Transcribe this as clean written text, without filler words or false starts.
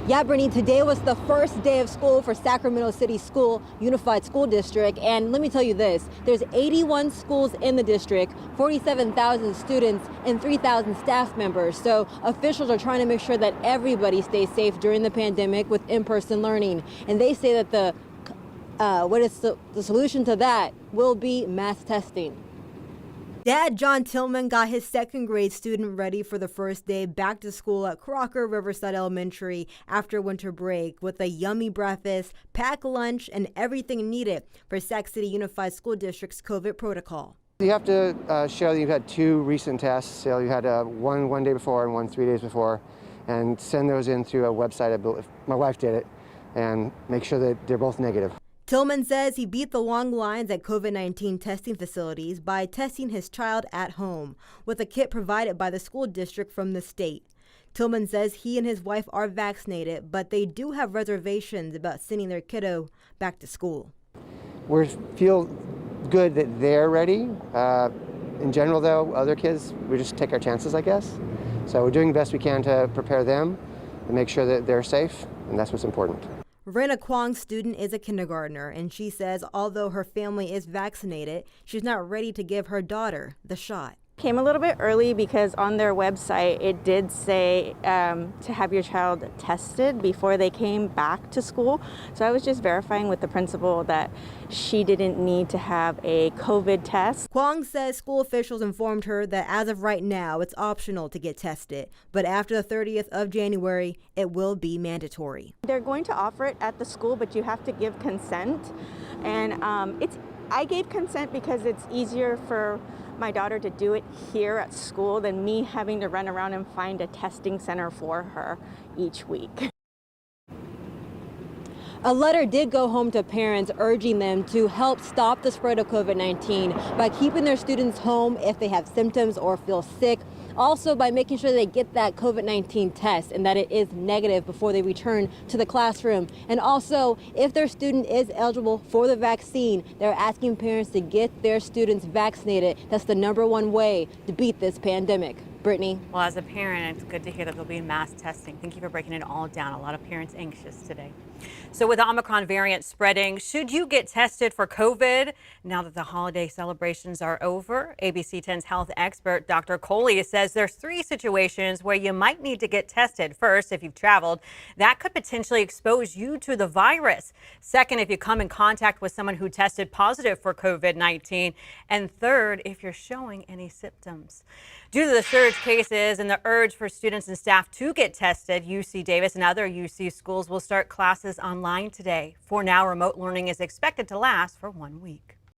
Yeah, Brittany, today was the first day of school for Sacramento City Unified School District. And let me tell you this, there's 81 schools in the district, 47,000 students, and 3,000 staff members. So officials are trying to make sure that everybody stays safe during the pandemic with in-person learning. And they say that the solution to that will be mass testing. Dad John Tillman got his second grade student ready for the first day back to school at Crocker Riverside Elementary after winter break with a yummy breakfast, packed lunch, and everything needed for Sac City Unified School District's COVID protocol. You have to show that you've had two recent tests. So you had one day before and one 3 days before, and send those in through a website. I believe my wife did it, and make sure that they're both negative. Tillman says he beat the long lines at COVID-19 testing facilities by testing his child at home with a kit provided by the school district from the state. Tillman says he and his wife are vaccinated, but they do have reservations about sending their kiddo back to school. We feel good that they're ready. In general, though, other kids, we just take our chances, I guess. So we're doing the best we can to prepare them and make sure that they're safe, and that's what's important. Rena Kwong's student is a kindergartner, and she says although her family is vaccinated, she's not ready to give her daughter the shot. Came a little bit early because on their website it did say to have your child tested before they came back to school. So I was just verifying with the principal that she didn't need to have a COVID test. Kwong says school officials informed her that as of right now it's optional to get tested, but after the 30th of January it will be mandatory. They're going to offer it at the school, but you have to give consent. And I gave consent because it's easier for my daughter to do it here at school than me having to run around and find a testing center for her each week. A letter did go home to parents urging them to help stop the spread of COVID-19 by keeping their students home if they have symptoms or feel sick. Also by making sure they get that COVID-19 test and that it is negative before they return to the classroom. And also, if their student is eligible for the vaccine, they're asking parents to get their students vaccinated. That's the #1 way to beat this pandemic. Brittany. Well, as a parent, it's good to hear that there'll be mass testing. Thank you for breaking it all down. A lot of parents anxious today. So with the Omicron variant spreading, should you get tested for COVID now that the holiday celebrations are over? ABC 10's health expert Dr. Coley says there's 3 situations where you might need to get tested. First, if you've traveled, that could potentially expose you to the virus. Second, if you come in contact with someone who tested positive for COVID-19. And third, if you're showing any symptoms. Due to the surge cases and the urge for students and staff to get tested, UC Davis and other UC schools will start classes online today. For now, remote learning is expected to last for 1 week.